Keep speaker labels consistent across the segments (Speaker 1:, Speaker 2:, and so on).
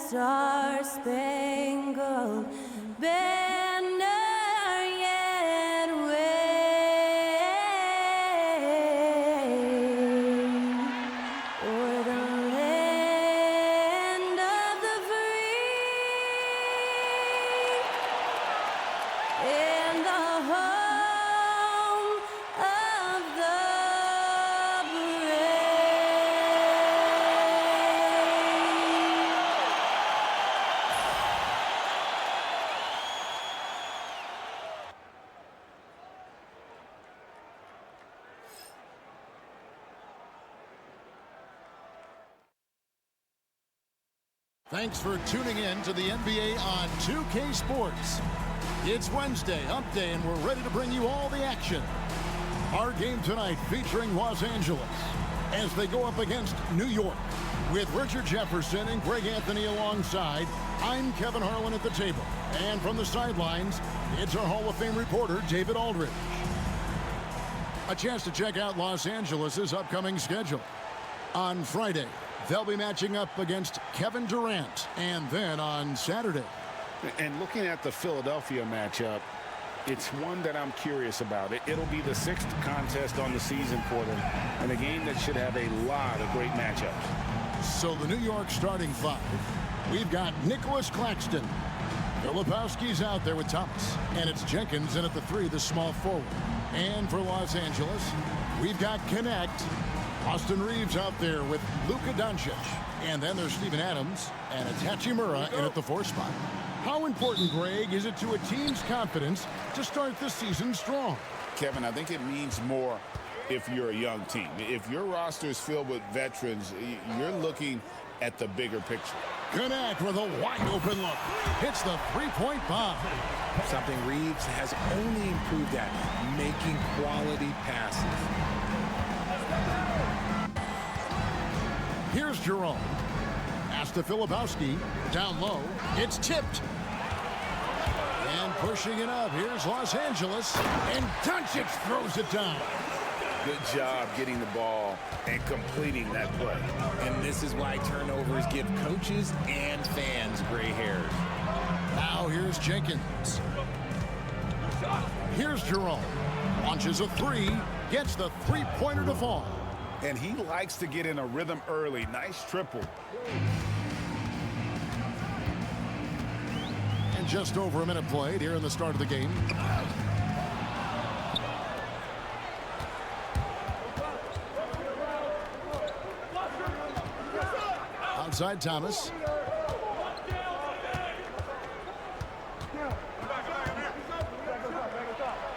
Speaker 1: star-spangled banner yet wave o'er the land of the free and the home of the brave.
Speaker 2: Thanks for tuning in to the NBA on 2K Sports. It's Wednesday, Hump Day, and we're ready to bring you all the action. Our game tonight featuring Los Angeles as they go up against New York. With Richard Jefferson and Greg Anthony alongside, I'm Kevin Harlan at the table. And from the sidelines, it's our Hall of Fame reporter, David Aldridge. A chance to check out Los Angeles' upcoming schedule. On Friday, they'll be matching up against Kevin Durant, and then on Saturday.
Speaker 3: And looking at the Philadelphia matchup, it's one that I'm curious about. It'll be the 6th contest on the season for them, and a game that should have a lot of great matchups.
Speaker 2: So the New York starting 5, we've got Nicholas Claxton. Filipowski's out there with Thomas, and it's Jenkins in at the 3, the small forward. And for Los Angeles, we've got Connect. Austin Reeves out there with Luka Doncic. And then there's Steven Adams and it's Hachimura in at the 4 spot. How important, Greg, is it to a team's confidence to start the season strong?
Speaker 3: Kevin, I think it means more if you're a young team. If your roster is filled with veterans, you're looking at the bigger picture.
Speaker 2: Connect with a wide-open look. Hits the three-point bomb.
Speaker 4: Something Reeves has only improved at, making quality passes.
Speaker 2: Here's Jerome. Pass to Filipowski. Down low. It's tipped. And pushing it up. Here's Los Angeles. And Doncic throws it down.
Speaker 3: Good job getting the ball and completing that play.
Speaker 4: And this is why turnovers give coaches and fans gray hairs.
Speaker 2: Now here's Jenkins. Here's Jerome. Launches a 3. Gets the three-pointer to fall.
Speaker 3: And he likes to get in a rhythm early. Nice triple.
Speaker 2: And just over a minute played here in the start of the game. Outside Thomas.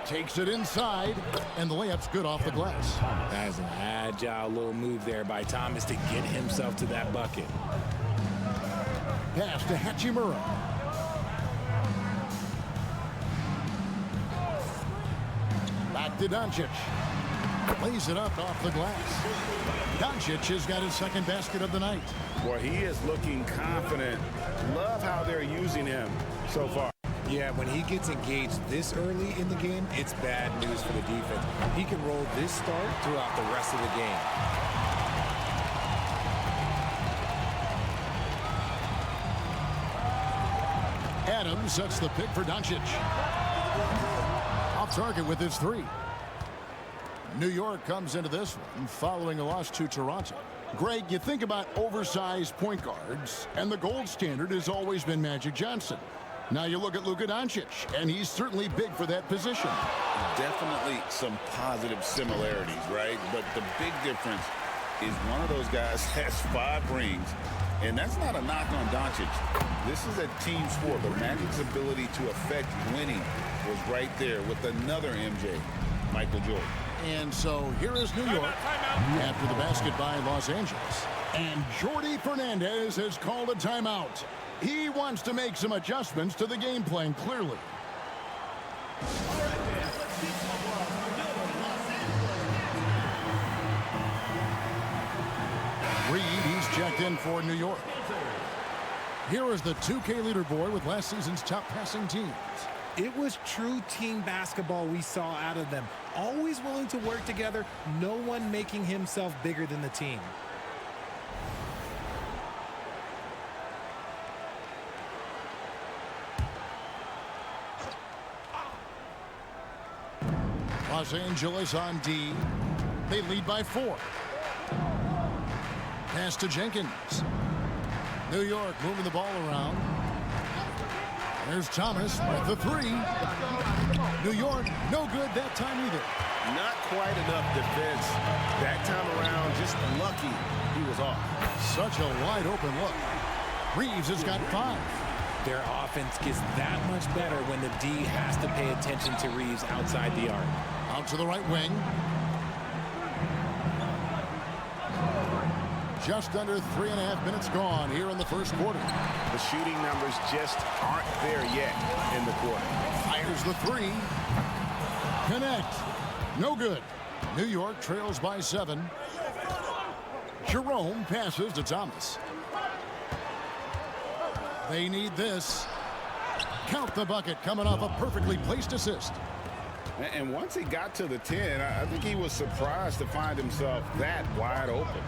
Speaker 2: Takes it inside, and the layup's good off the glass.
Speaker 4: That's an agile little move there by Thomas to get himself to that bucket.
Speaker 2: Pass to Hachimura. Back to Doncic. Lays it up off the glass. Doncic has got his second basket of the night.
Speaker 3: Boy, he is looking confident. Love how they're using him so far.
Speaker 4: Yeah, when he gets engaged this early in the game, it's bad news for the defense. He can roll this start throughout the rest of the game.
Speaker 2: Adams sets the pick for Doncic. Off target with his 3. New York comes into this one following a loss to Toronto. Greg, you think about oversized point guards, and the gold standard has always been Magic Johnson. Now you look at Luka Doncic, and he's certainly big for that position.
Speaker 3: Definitely some positive similarities, right? But the big difference is one of those guys has 5 rings, and that's not a knock on Doncic. This is a team sport, but Magic's ability to affect winning was right there with another MJ, Michael Jordan.
Speaker 2: And so here is New York after the basket by Los Angeles. And Jordi Fernandez has called a timeout. He wants to make some adjustments to the game plan, clearly. Reed, he's checked in for New York. Here is the 2K leaderboard with last season's top passing teams.
Speaker 4: It was true team basketball we saw out of them. Always willing to work together, no one making himself bigger than the team.
Speaker 2: Los Angeles on D. They lead by 4. Pass to Jenkins. New York moving the ball around. There's Thomas with the 3. New York, no good that time either.
Speaker 5: Not quite enough defense that time around. Just lucky he was off.
Speaker 2: Such a wide open look. Reeves has got 5.
Speaker 4: Their offense gets that much better when the D has to pay attention to Reeves outside the arc.
Speaker 2: Out to the right wing. Just under 3.5 minutes gone here in the first quarter.
Speaker 5: The shooting numbers just aren't there yet in the quarter.
Speaker 2: Fires the 3. Connect. No good. New York trails by 7. Jerome passes to Thomas. They need this. Count the bucket coming off a perfectly placed assist.
Speaker 3: And once he got to the 10, I think he was surprised to find himself that wide open.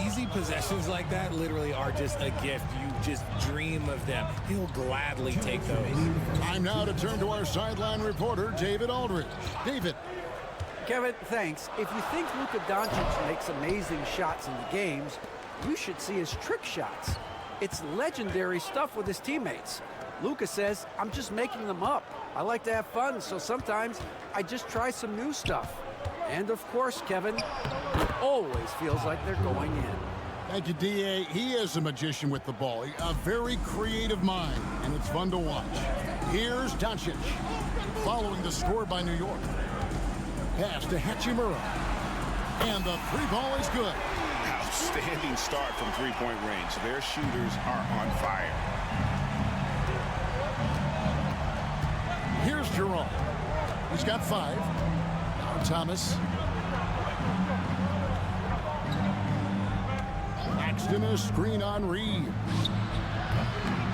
Speaker 4: Easy possessions like that literally are just a gift. You just dream of them. He'll gladly take those.
Speaker 2: Time now to turn to our sideline reporter, David Aldridge. David.
Speaker 6: Kevin, thanks. If you think Luka Doncic makes amazing shots in the games, you should see his trick shots. It's legendary stuff with his teammates. Luka says, I'm just making them up. I like to have fun, so sometimes I just try some new stuff. And of course, Kevin, it always feels like they're going in.
Speaker 2: Thank you, D.A. He is a magician with the ball. A very creative mind, and it's fun to watch. Here's Doncic, following the score by New York. Pass to Hachimura. And the 3 ball is good.
Speaker 3: Outstanding start from three-point range. Their shooters are on fire.
Speaker 2: Here's Jerome. He's got 5. Now Thomas. Paxton a screen on Reeves.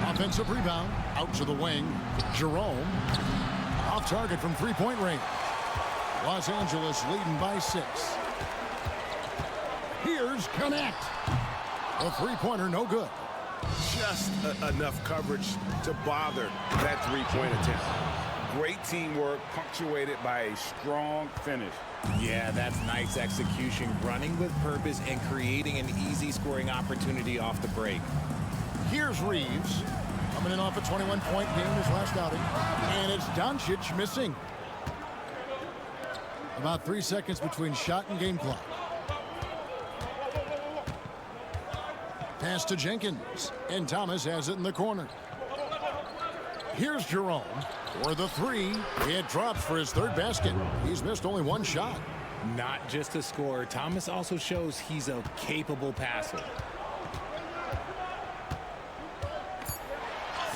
Speaker 2: Offensive rebound. Out to the wing. Jerome. Off target from three-point range. Los Angeles leading by 6. Here's Connect. A three-pointer, no good.
Speaker 5: Just enough coverage to bother that three-point attempt.
Speaker 3: Great teamwork, punctuated by a strong finish.
Speaker 4: Yeah, that's nice execution, running with purpose and creating an easy scoring opportunity off the break.
Speaker 2: Here's Reeves, coming in off a 21-point game his last outing, and it's Doncic missing. About 3 seconds between shot and game clock. Pass to Jenkins, and Thomas has it in the corner. Here's Jerome for the 3. It drops for his 3rd basket. He's missed only 1 shot.
Speaker 4: Not just a scorer, Thomas also shows he's a capable passer.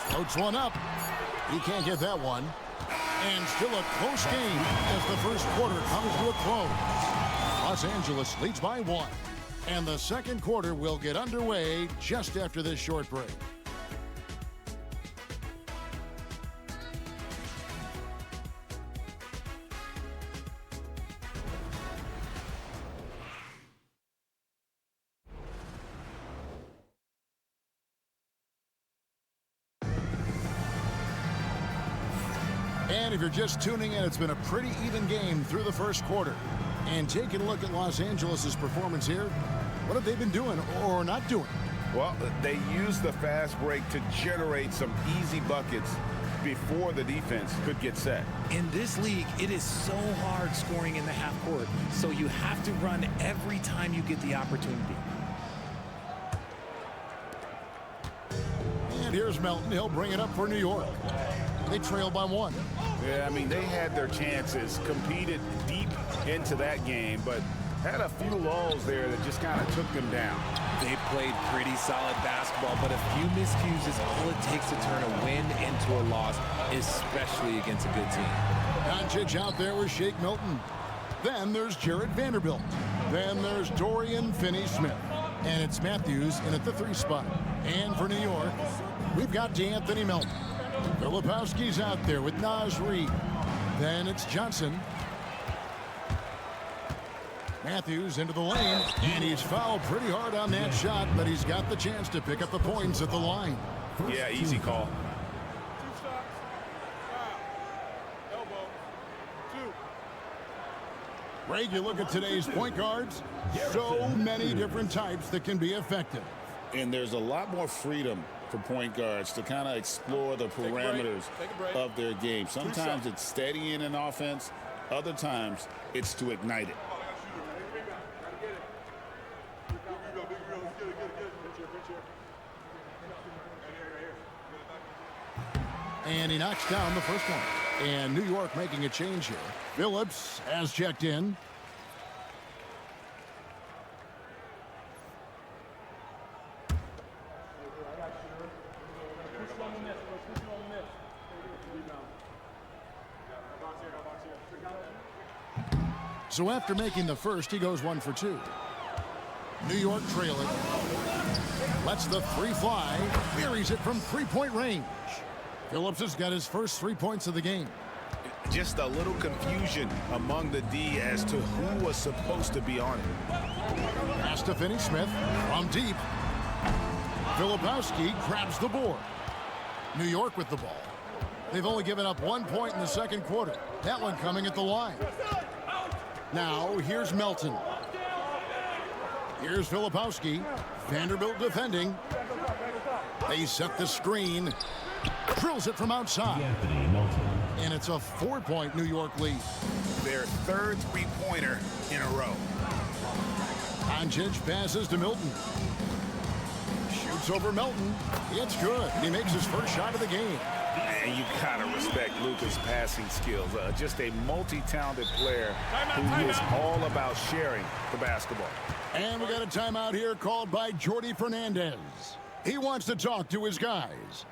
Speaker 2: Floats one up. He can't get that one. And still a close game as the first quarter comes to a close. Los Angeles leads by 1. And the second quarter will get underway just after this short break. And if you're just tuning in, it's been a pretty even game through the first quarter. And taking a look at Los Angeles' performance here, what have they been doing or not doing?
Speaker 3: Well, they used the fast break to generate some easy buckets before the defense could get set.
Speaker 4: In this league, it is so hard scoring in the half court, so you have to run every time you get the opportunity.
Speaker 2: And here's Melton. He'll bring it up for New York. They trail by 1.
Speaker 3: Yeah, I mean, they had their chances, competed deep into that game, but had a few lulls there that just kind of took them down.
Speaker 4: They played pretty solid basketball, but a few miscues is all it takes to turn a win into a loss, especially against a good team.
Speaker 2: Doncic out there with Shake Milton. Then there's Jarrett Vanderbilt. Then there's Dorian Finney-Smith. And it's Matthews in at the 3 spot. And for New York, we've got DeAnthony Melton. Filipowski's out there with Naz Reid. Then it's Johnson. Matthews into the lane, and he's fouled pretty hard on that shot, but he's got the chance to pick up the points at the line.
Speaker 3: Yeah, easy call.
Speaker 2: Greg, you look at today's point guards, so many different types that can be effective.
Speaker 3: And there's a lot more freedom for point guards to kind of explore the parameters of their game. Sometimes it's steadying an offense. Other times it's to ignite it.
Speaker 2: And he knocks down the first one. And New York making a change here. Phillips has checked in. So after making the first, he goes 1 for 2. New York trailing. Lets the three fly. Buries it from three-point range. Phillips has got his first 3 points of the game.
Speaker 5: Just a little confusion among the D as to who was supposed to be on it.
Speaker 2: Pass to Finney-Smith from deep. Filipowski grabs the board. New York with the ball. They've only given up 1 point in the second quarter. That one coming at the line. Now, here's Melton. Here's Filipowski. Vanderbilt defending. They set the screen. Drills it from outside. And it's a 4-point New York lead.
Speaker 5: Their third three-pointer in a row.
Speaker 2: Condensed passes to Milton. Shoots over Melton. It's good. He makes his first shot of the game.
Speaker 5: And you gotta respect Luka's passing skills. Just a multi-talented player who is all about sharing the basketball.
Speaker 2: And we got a timeout here called by Jordi Fernandez. He wants to talk to his guys.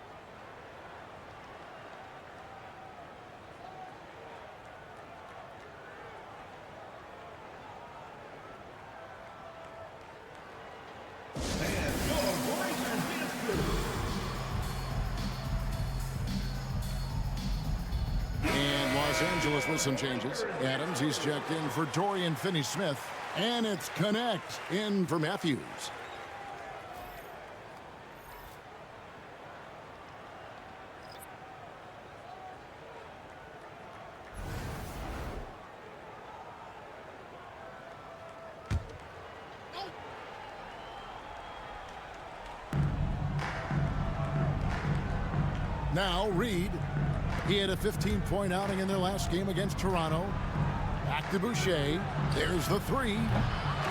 Speaker 2: And Los Angeles with some changes. Adams, he's checked in for Dorian Finney-Smith. And it's Connect in for Matthews. Now Reed. He had a 15-point outing in their last game against Toronto. Back to Boucher. There's the three.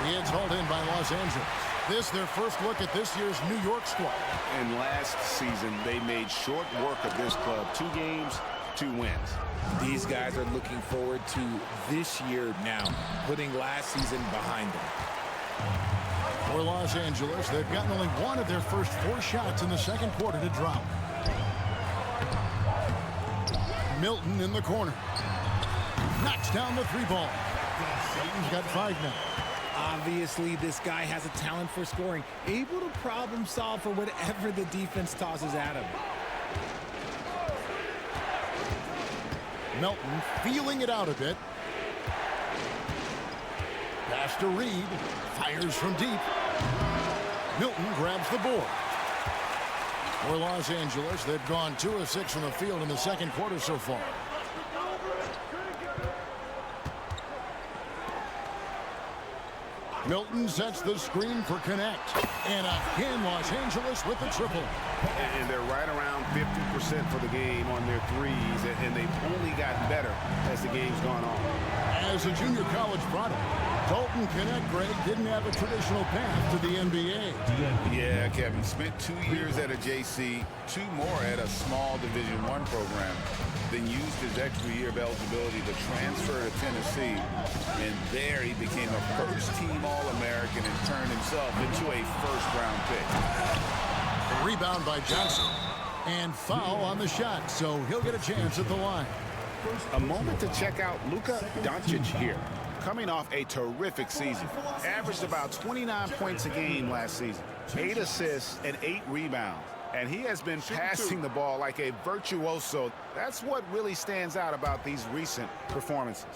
Speaker 2: It's hauled in by Los Angeles. This their first look at this year's New York squad.
Speaker 5: And last season, they made short work of this club. 2 games, 2 wins.
Speaker 4: These guys are looking forward to this year now, putting last season behind them.
Speaker 2: For Los Angeles, they've gotten only one of their first 4 shots in the second quarter to drop. Milton in the corner. Knocks down the 3-ball. Milton's got 5 now.
Speaker 4: Obviously, this guy has a talent for scoring, able to problem solve for whatever the defense tosses at him.
Speaker 2: Melton feeling it out a bit. Pass to Reed. Fires from deep. Milton grabs the board. For Los Angeles, they've gone 2 of 6 from the field in the second quarter so far. Milton sets the screen for Connect. And again, Los Angeles with the triple.
Speaker 5: And they're right around 50% for the game on their threes, and they've only gotten better as the game's gone on.
Speaker 2: As a junior college product, Dalton Connect, Greg, didn't have a traditional path to the NBA.
Speaker 3: Yeah, Kevin. Spent 2 years at a JC, 2 more at a small Division I program. Then used his extra year of eligibility to transfer to Tennessee. And there he became a first-team All-American and turned himself into a first-round pick.
Speaker 2: Rebound by Johnson. And foul on the shot, so he'll get a chance at the line.
Speaker 5: A moment to check out Luka Doncic here. Coming off a terrific season. Averaged about 29 points a game last season. 8 assists and 8 rebounds. And he has been passing the ball like a virtuoso. That's what really stands out about these recent performances.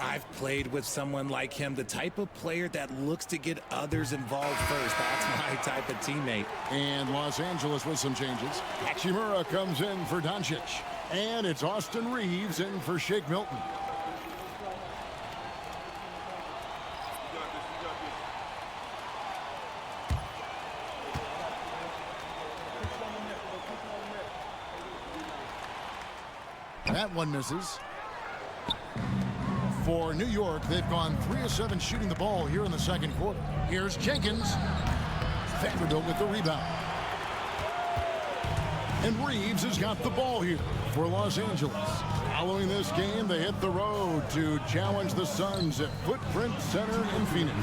Speaker 4: I've played with someone like him, the type of player that looks to get others involved first. That's my type of teammate.
Speaker 2: And Los Angeles with some changes. Hachimura comes in for Doncic. And it's Austin Reeves in for Shake Milton. That one misses. For New York, they've gone 3 of 7 shooting the ball here in the second quarter. Here's Jenkins. Vanderbilt with the rebound. And Reeves has got the ball here for Los Angeles. Following this game, they hit the road to challenge the Suns at Footprint Center in Phoenix.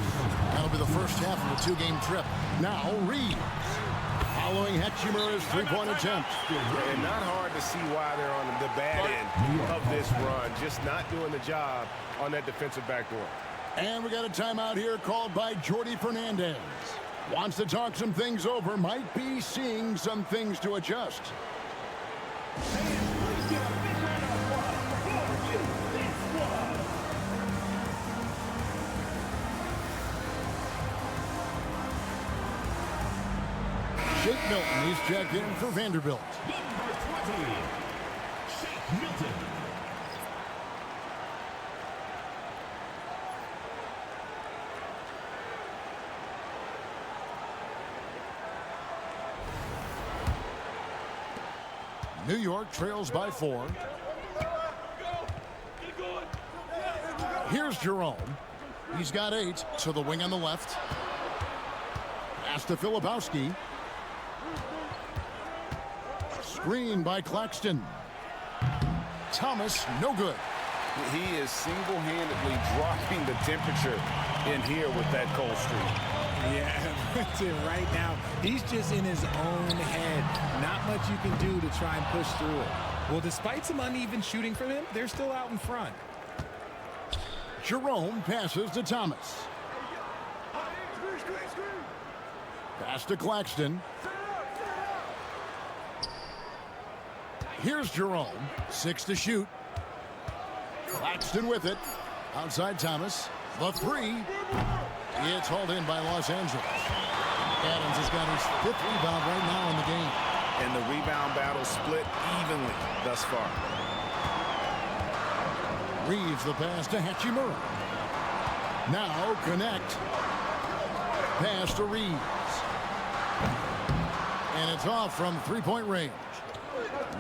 Speaker 2: That'll be the first half of a 2-game trip. Now Reeves. Following Hachimura's 3-point attempt.
Speaker 7: And not hard to see why they're on the bad end of this run. Just not doing the job on that defensive backdoor.
Speaker 2: And we got a timeout here called by Jordi Fernandez. Wants to talk some things over. Might be seeing some things to adjust. Shake Milton, he's checked in for Vanderbilt.
Speaker 8: Number 20, Shake Milton.
Speaker 2: New York trails by 4. Here's Jerome. He's got 8 to the wing on the left. Pass to Filipowski. Screen by Claxton. Thomas, no good.
Speaker 3: He is single-handedly dropping the temperature in here with that cold streak.
Speaker 4: Yeah, that's it right now. He's just in his own head. Not much you can do to try and push through it. Well, despite some uneven shooting from him, they're still out in front.
Speaker 2: Jerome passes to Thomas. Pass to Claxton. Here's Jerome. 6 to shoot. Claxton with it. Outside Thomas. The 3. It's hauled in by Los Angeles. Adams has got his 5th rebound right now in the game.
Speaker 5: And the rebound battle split evenly thus far.
Speaker 2: Reeves the pass to Hachimura. Now connect. Pass to Reeves. And it's off from 3-point range.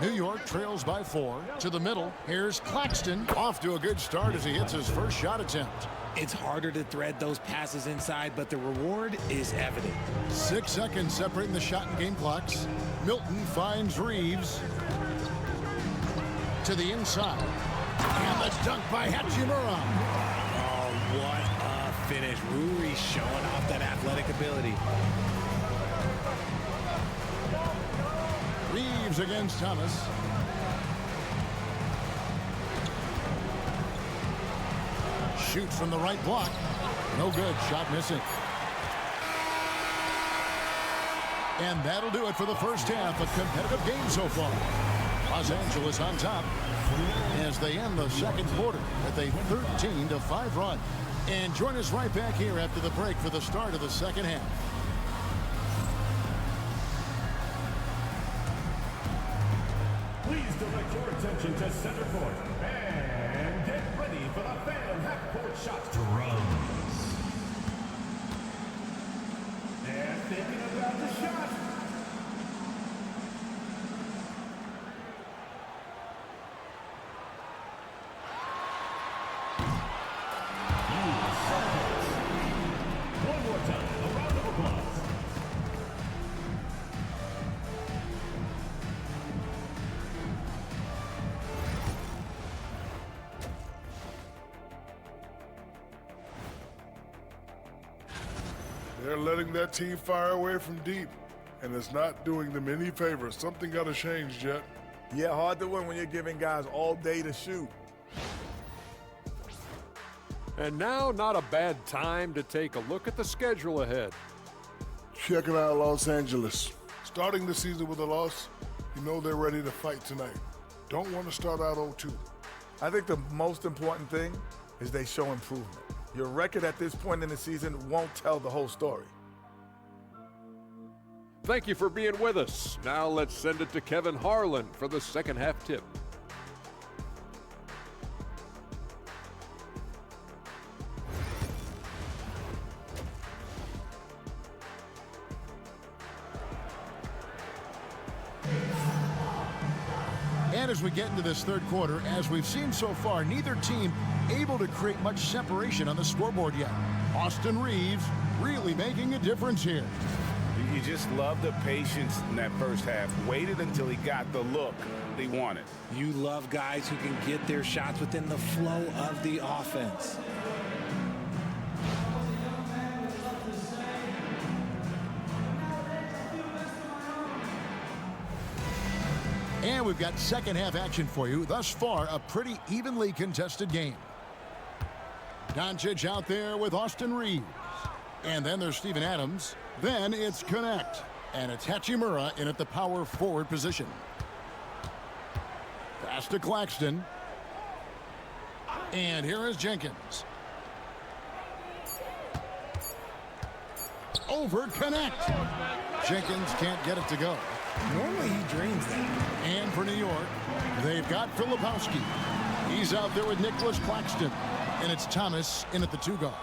Speaker 2: New York trails by 4 to the middle. Here's Claxton. Off to a good start as he hits his first shot attempt.
Speaker 4: It's harder to thread those passes inside, but the reward is evident.
Speaker 2: 6 seconds separating the shot and game clocks. Milton finds Reeves to the inside. And that's dunked by Hachimura.
Speaker 4: Oh, what a finish. Ruri's showing off that athletic ability.
Speaker 2: Reeves against Thomas. Shoots from the right block. No good. Shot missing. And that'll do it for the first half. A competitive game so far. Los Angeles on top as they end the second quarter with a 13-5 run. And join us right back here after the break for the start of the second half.
Speaker 8: Please direct your attention to center court and get ready for the fan half-court shot. Drums. They're thinking about the shot. One more time, a round of applause.
Speaker 9: They're letting that team fire away from deep, and it's not doing them any favors. Something got to change, Jet.
Speaker 10: Yeah, hard to win when you're giving guys all day to shoot.
Speaker 11: And now, not a bad time to take a look at the schedule ahead.
Speaker 9: Checking out Los Angeles. Starting the season with a loss, you know they're ready to fight tonight. Don't want to start out 0-2.
Speaker 10: I think the most important thing is they show improvement. Your record at this point in the season won't tell the whole story.
Speaker 11: Thank you for being with us. Now let's send it to Kevin Harlan for the second half tip.
Speaker 2: And as we get into this third quarter, as we've seen so far, neither team able to create much separation on the scoreboard yet. Austin Reeves really making a difference here.
Speaker 5: You just love the patience in that first half. Waited until he got the look he wanted.
Speaker 4: You love guys who can get their shots within the flow of the offense.
Speaker 2: And we've got second half action for you. Thus far, a pretty evenly contested game. Doncic out there with Austin Reeves. And then there's Steven Adams. Then it's Connect. And it's Hachimura in at the power forward position. Pass to Claxton. And here is Jenkins. Over Connect. Jenkins can't get it to go.
Speaker 4: Normally he drains that.
Speaker 2: And for New York, they've got Filipowski. He's out there with Nicholas Claxton. And it's Thomas in at the 2 guard.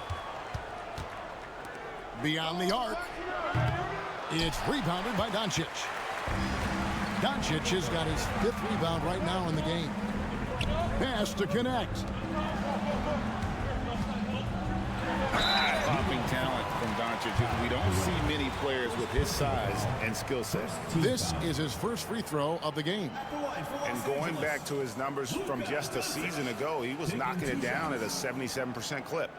Speaker 2: Beyond the arc. It's rebounded by Doncic. Doncic has got his 5th rebound right now in the game. Pass to Connect.
Speaker 5: Popping talent from Doncic. We don't see many players with his size and skill set.
Speaker 2: This is his first free throw of the game.
Speaker 5: And going back to his numbers from just a season ago, he was knocking it down at a 77% clip.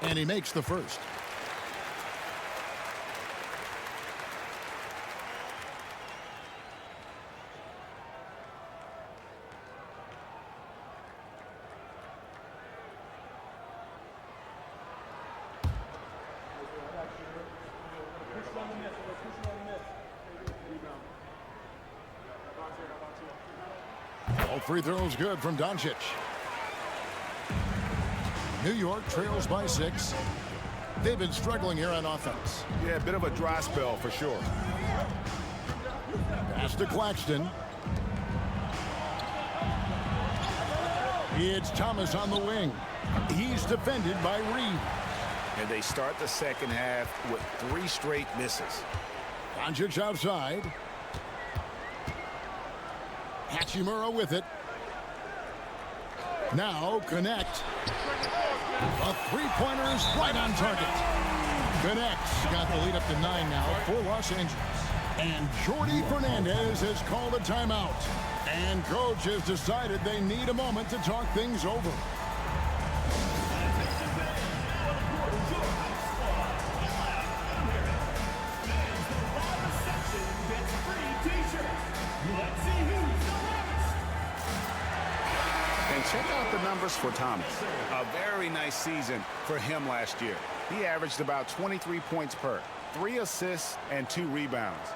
Speaker 2: And he makes the first. All free throws good from Doncic. New York trails by 6. They've been struggling here on offense.
Speaker 5: Yeah, a bit of a dry spell for sure.
Speaker 2: Pass to Claxton. It's Thomas on the wing. He's defended by Reed.
Speaker 5: And they start the second half with 3 straight misses.
Speaker 2: Doncic outside. Hachimura with it. Now Connect. A 3-pointer is right on target. Connect's got the lead up to 9 now for Los Angeles. And Jordi Fernandez has called a timeout. And coach has decided they need a moment to talk things over.
Speaker 5: And check out the numbers for Thomas. A very nice season for him last year. He averaged about 23 points per, 3 assists, and 2 rebounds.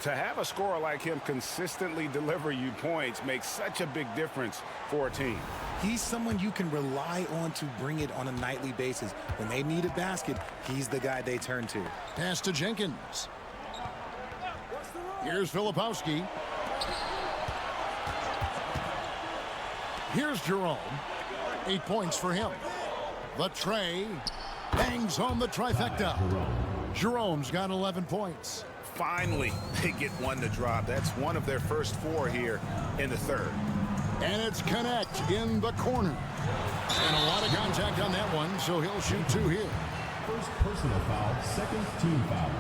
Speaker 5: To have a scorer like him consistently deliver you points makes such a big difference for a team.
Speaker 4: He's someone you can rely on to bring it on a nightly basis. When they need a basket, he's the guy they turn to.
Speaker 2: Pass to Jenkins. Here's Filipowski. Here's Jerome. 8 points for him. The tray bangs home the trifecta. Jerome's got 11 points.
Speaker 5: Finally, they get one to drop. That's one of their first 4 here in the third.
Speaker 2: And it's Connect in the corner. And a lot of contact on that one, so he'll shoot 2 here.
Speaker 8: First personal foul, second team foul.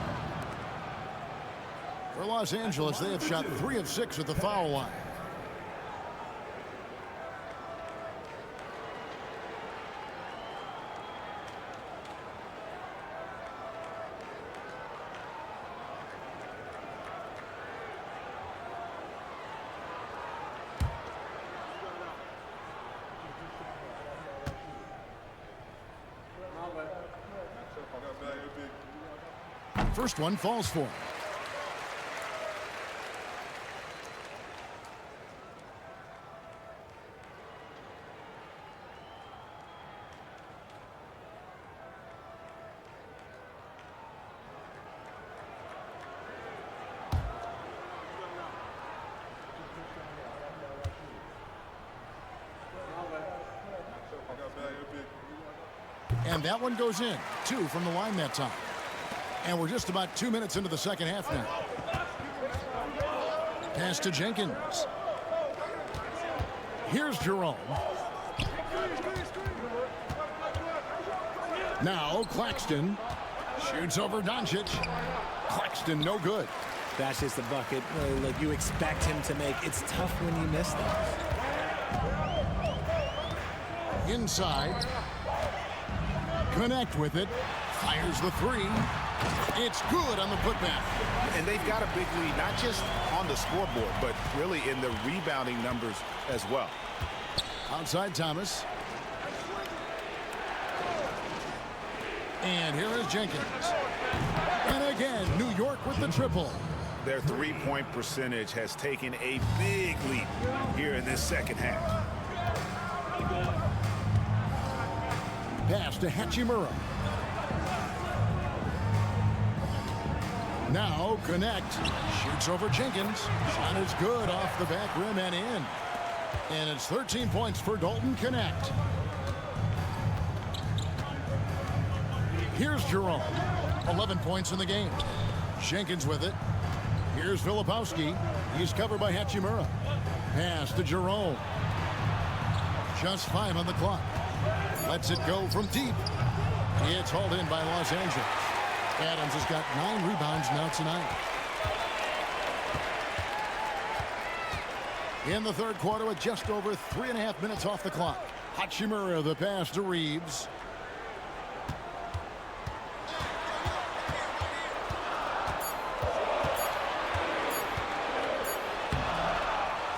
Speaker 2: For Los Angeles, they have shot 3 of 6 at the foul line. First one falls for him. And that one goes in. 2 from the line that time. And we're just about 2 minutes into the second half now. Pass to Jenkins. Here's Jerome. Now Claxton shoots over Doncic. Claxton no good.
Speaker 4: That's just a bucket like you expect him to make. It's tough when you miss those.
Speaker 2: Inside. Connect with it. Fires the 3. It's good on the putback.
Speaker 5: And they've got a big lead, not just on the scoreboard, but really in the rebounding numbers as well.
Speaker 2: Outside Thomas. And here is Jenkins. And again, New York with the triple.
Speaker 5: Their three-point percentage has taken a big leap here in this second half.
Speaker 2: Pass to Hachimura. Now connect. Shoots over Jenkins. Shot is good off the back rim and in. And it's 13 points for Dalton Connect. Here's Jerome. 11 points in the game. Jenkins with it. Here's Filipowski. He's covered by Hachimura. Pass to Jerome. Just 5 on the clock. Lets it go from deep. It's hauled in by Los Angeles. Adams has got 9 rebounds now tonight. In the third quarter with just over 3.5 minutes off the clock. Hachimura the pass to Reeves.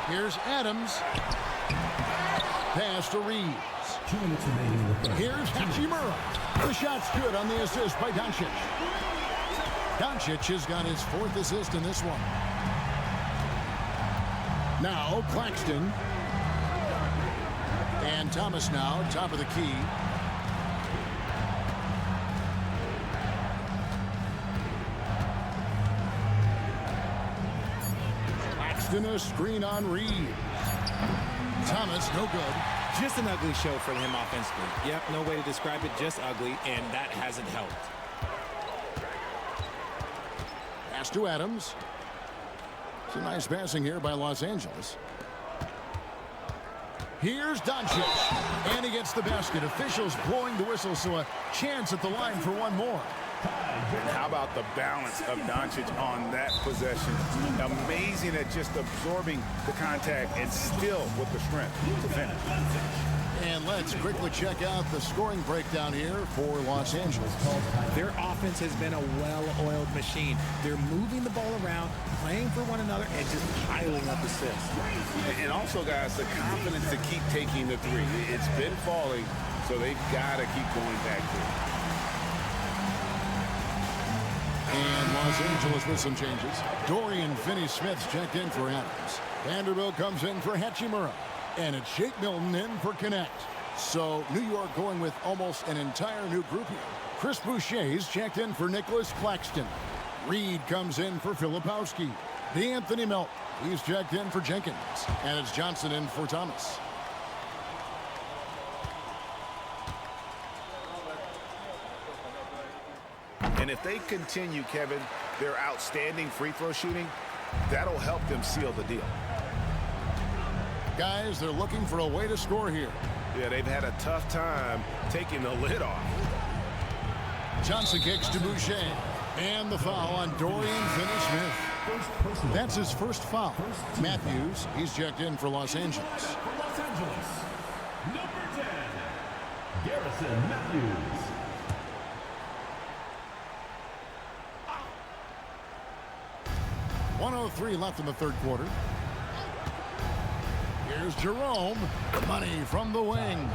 Speaker 2: Here's Adams. Pass to Reeves. Here's Hachimura. The shot's good on the assist by Doncic. Doncic has got his 4th assist in this one. Now Claxton. And Thomas now, top of the key. Claxton a screen on Reeves. Thomas no good.
Speaker 4: Just an ugly show for him offensively. Yep, no way to describe it, just ugly, and that hasn't helped.
Speaker 2: Pass to Adams. Some nice passing here by Los Angeles. Here's Doncic. And he gets the basket. Officials blowing the whistle, so a chance at the line for one more.
Speaker 5: And how about the balance of Doncic on that possession? Amazing at just absorbing the contact and still with the strength to finish.
Speaker 2: And let's quickly check out the scoring breakdown here for Los Angeles.
Speaker 4: Their offense has been a well-oiled machine. They're moving the ball around, playing for one another, and just piling up assists.
Speaker 5: And also, guys, the confidence to keep taking the 3. It's been falling, so they've got to keep going back to it.
Speaker 2: And Los Angeles with some changes. Dorian Finney-Smith's checked in for Adams. Vanderbilt comes in for Hachimura. And it's Shake Milton in for Connect. So New York going with almost an entire new group here. Chris Boucher's checked in for Nicholas Claxton. Reed comes in for Filipowski. D'Anthony Melton, he's checked in for Jenkins. And it's Johnson in for Thomas.
Speaker 5: And if they continue, Kevin, their outstanding free throw shooting, that'll help them seal the deal.
Speaker 2: Guys, they're looking for a way to score here.
Speaker 7: Yeah, they've had a tough time taking the lid off.
Speaker 2: Johnson kicks to Boucher. And the foul on Dorian Finney-Smith. That's his first foul. Matthews, he's checked in for Los Angeles.
Speaker 8: For Los Angeles, number 10, Garrison Matthews.
Speaker 2: .103 left in the third quarter. Here's Jerome. Money from the wing.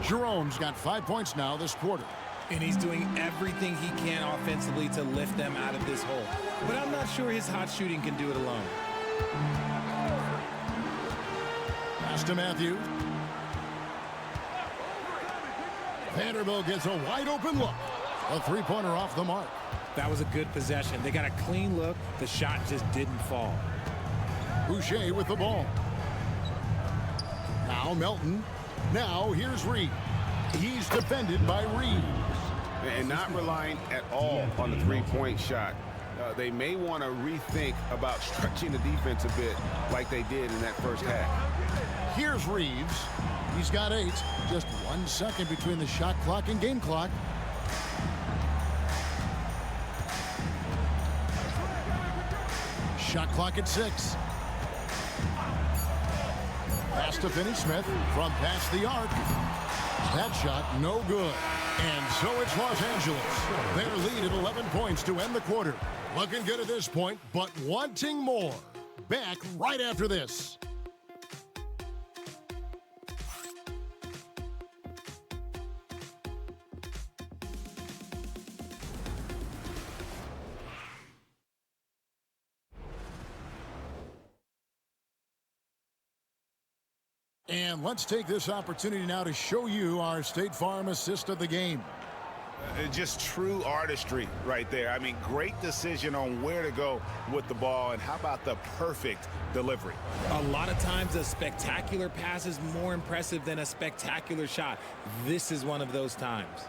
Speaker 2: Jerome's got 5 points now this quarter.
Speaker 4: And he's doing everything he can offensively to lift them out of this hole. But I'm not sure his hot shooting can do it alone.
Speaker 2: Pass to Matthew. Vanderbilt gets a wide open look. A three-pointer off the mark.
Speaker 4: That was a good possession. They got a clean look. The shot just didn't fall.
Speaker 2: Boucher with the ball. Now Melton. Now here's Reed. He's defended by Reeves.
Speaker 7: And not relying at all on the three-point shot. They may want to rethink about stretching the defense a bit like they did in that first half.
Speaker 2: Here's Reeves. He's got 8. Just 1 second between the shot clock and game clock. Shot clock at 6. Pass to Finney-Smith from past the arc. That shot no good. And so it's Los Angeles. Their lead at 11 points to end the quarter. Looking good at this point, but wanting more. Back right after this. And let's take this opportunity now to show you our State Farm assist of the game.
Speaker 5: Just true artistry right there. I mean, great decision on where to go with the ball, and how about the perfect delivery?
Speaker 4: A lot of times a spectacular pass is more impressive than a spectacular shot. This is one of those times.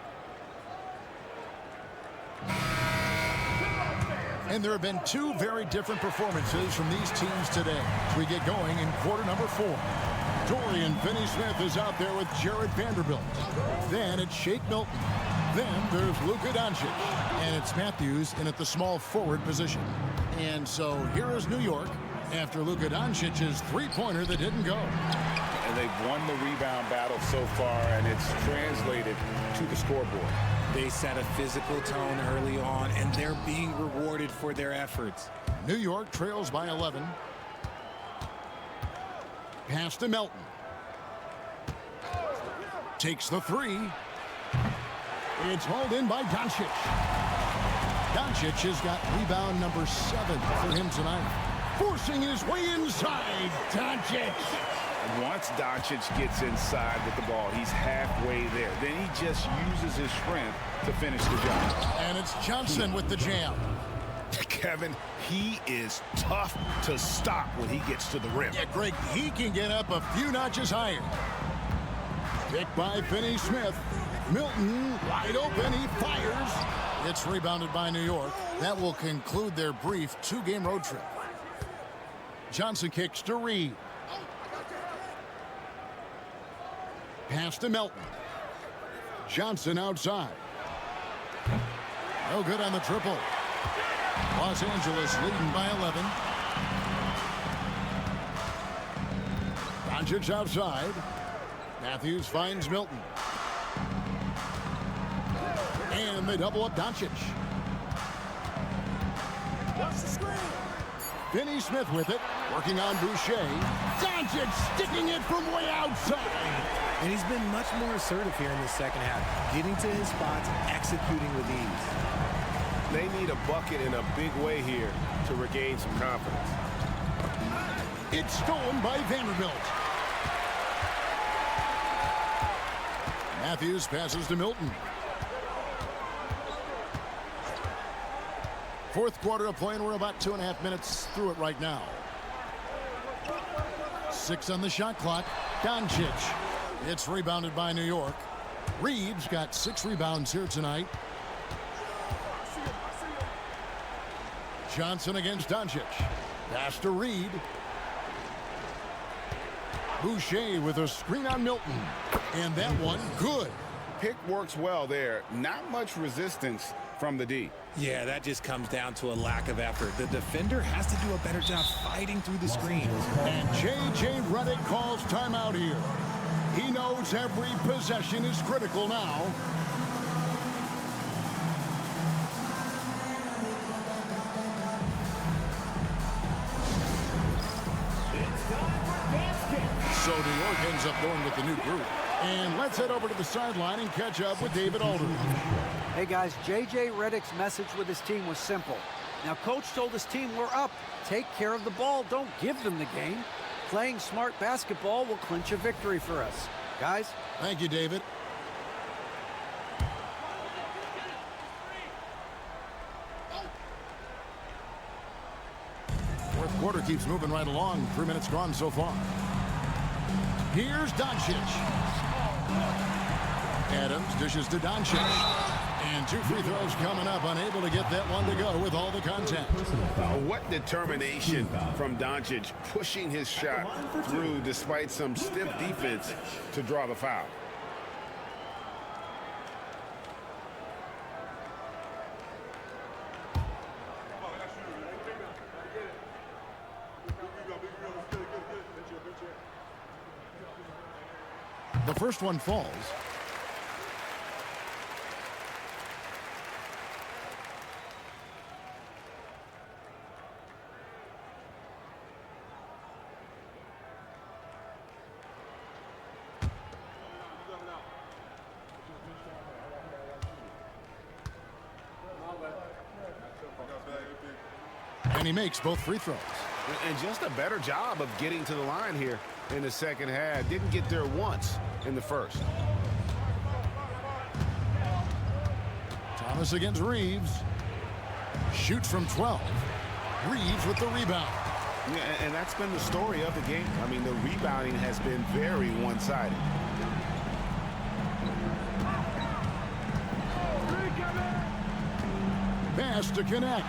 Speaker 2: And there have been 2 very different performances from these teams today as we get going in quarter number 4. Dorian Finney-Smith is out there with Jared Vanderbilt. Then it's Shake Milton. Then there's Luka Doncic. And it's Matthews in at the small forward position. And so here is New York after Luka Doncic's three-pointer that didn't go.
Speaker 3: And they've won the rebound battle so far, and it's translated to the scoreboard.
Speaker 4: They set a physical tone early on, and they're being rewarded for their efforts.
Speaker 2: New York trails by 11. Pass to Melton. Takes the 3. It's hauled in by Doncic. Doncic has got rebound number 7 for him tonight. Forcing his way inside. Doncic.
Speaker 5: Once Doncic gets inside with the ball, he's halfway there. Then he just uses his strength to finish the job.
Speaker 2: And it's Johnson with the jam.
Speaker 5: Kevin, he is tough to stop when he gets to the rim.
Speaker 2: Yeah, Greg, he can get up a few notches higher. Picked by Finney-Smith. Milton wide open. He fires. It's rebounded by New York. That will conclude their brief 2-game road trip. Johnson kicks to Reed. Pass to Melton. Johnson outside. No good on the triple. Los Angeles leading by 11. Doncic outside. Matthews finds Milton. And they double up Doncic. Finney-Smith with it. Working on Boucher. Doncic sticking it from way outside.
Speaker 4: And he's been much more assertive here in the second half, getting to his spots, executing with ease.
Speaker 7: They need a bucket in a big way here to regain some confidence.
Speaker 2: It's stolen by Vanderbilt. Matthews passes to Milton. Fourth quarter of play, and we're about 2.5 minutes through it right now. 6 on the shot clock. Doncic. It's rebounded by New York. Reeves got 6 rebounds here tonight. Johnson against Doncic. Pass to Reed. Boucher with a screen on Milton. And that one, good.
Speaker 3: Pick works well there. Not much resistance from the D.
Speaker 4: Yeah, that just comes down to a lack of effort. The defender has to do a better job fighting through the screen.
Speaker 2: And J.J. Redick calls timeout here. He knows every possession is critical now. So New York ends up going with the new group. And let's head over to the sideline and catch up with David Aldridge.
Speaker 6: Hey guys, J.J. Redick's message with his team was simple. Now coach told his team, we're up. Take care of the ball. Don't give them the game. Playing smart basketball will clinch a victory for us. Guys?
Speaker 2: Thank you, David. Fourth quarter keeps moving right along. 3 minutes gone so far. Here's Doncic. Adams dishes to Doncic. And 2 free throws coming up, unable to get that one to go with all the contact.
Speaker 7: What determination from Doncic, pushing his shot through despite some stiff defense to draw the foul.
Speaker 2: The first one falls. And he makes both free throws.
Speaker 7: And just a better job of getting to the line here in the second half. Didn't get there once in the first.
Speaker 2: Thomas against Reeves. Shoots from 12. Reeves with the rebound.
Speaker 7: Yeah, and that's been the story of the game. I mean, the rebounding has been very one-sided.
Speaker 2: Pass to connect.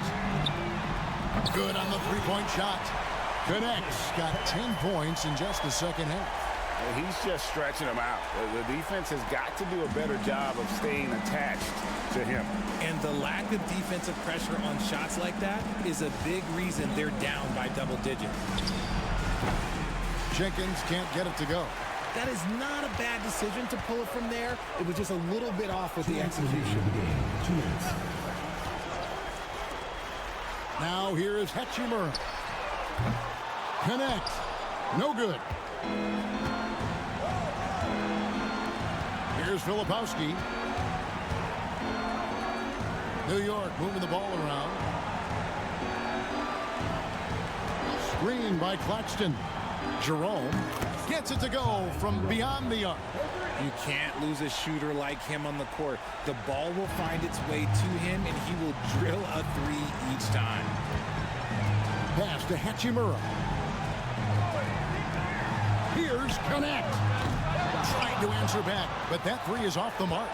Speaker 2: Good on the three-point shot. Connects. Got 10 points in just the second half.
Speaker 7: And he's just stretching them out. The defense has got to do a better job of staying attached to him.
Speaker 4: And the lack of defensive pressure on shots like that is a big reason they're down by double digits.
Speaker 2: Jenkins can't get it to go.
Speaker 4: That is not a bad decision to pull it from there. It was just a little bit off with the execution.
Speaker 2: Now here is Hachimura. Connect. No good. Here's Filipowski. New York moving the ball around. Screen by Claxton. Jerome gets it to go from beyond the arc.
Speaker 4: You can't lose a shooter like him on the court. The ball will find its way to him, and he will drill a three each time.
Speaker 2: Pass to Hachimura. Here's Connect. Trying to answer back, but that three is off the mark.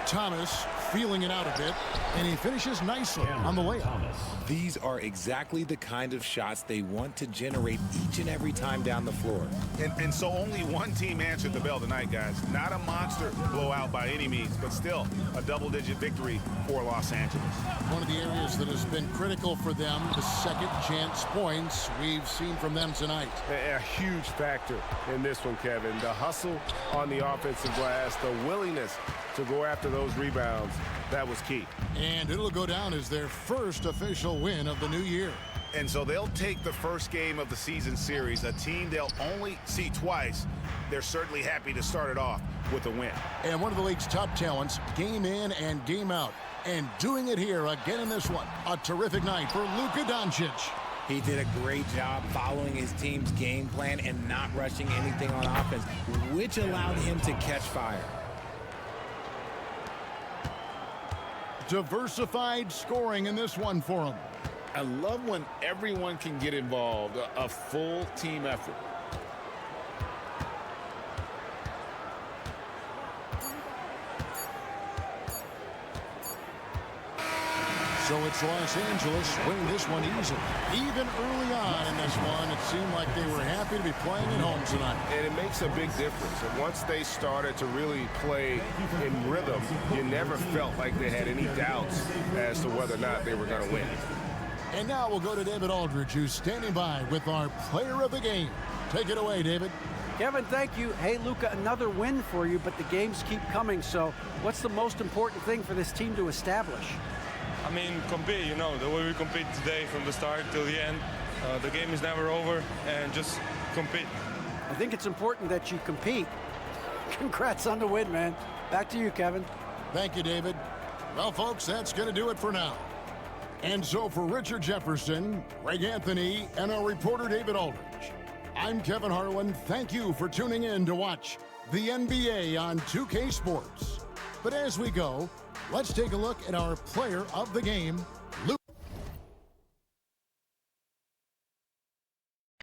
Speaker 2: Thomas feeling it out a bit, and he finishes nicely on the layup.
Speaker 4: These are exactly the kind of shots they want to generate each and every time down the floor.
Speaker 5: And so only one team answered the bell tonight, guys. Not a monster blowout by any means, but still a double-digit victory for Los Angeles.
Speaker 2: One of the areas that has been critical for them, the second chance points we've seen from them tonight.
Speaker 7: A huge factor in this one, Kevin. The hustle on the offensive glass, the willingness to go after those rebounds, that was key.
Speaker 2: And it'll go down as their first official win of the new year.
Speaker 5: And so they'll take the first game of the season series, a team they'll only see twice. They're certainly happy to start it off with a win.
Speaker 2: And one of the league's top talents, game in and game out. And doing it here again in this one. A terrific night for Luka Doncic.
Speaker 4: He did a great job following his team's game plan and not rushing anything on offense, which allowed him to catch fire.
Speaker 2: Diversified scoring in this one for him.
Speaker 3: I love when everyone can get involved, a full team effort.
Speaker 2: So it's Los Angeles winning this one easily. Even early on in this one, it seemed like they were happy to be playing at home tonight.
Speaker 7: And it makes a big difference. And once they started to really play in rhythm, you never felt like they had any doubts as to whether or not they were going to win.
Speaker 2: And now we'll go to David Aldridge, who's standing by with our player of the game. Take it away, David.
Speaker 6: Kevin, thank you. Hey, Luka, another win for you, but the games keep coming. So what's the most important thing for this team to establish?
Speaker 12: I mean, compete, you know, the way we compete today from the start till the end. The game is never over, and just compete.
Speaker 6: I think it's important that you compete. Congrats on the win, man. Back to you, Kevin.
Speaker 2: Thank you, David. Well, folks, that's going to do it for now. And so for Richard Jefferson, Greg Anthony, and our reporter David Aldridge, I'm Kevin Harlan. Thank you for tuning in to watch the NBA on 2K Sports. But as we go, let's take a look at our player of the game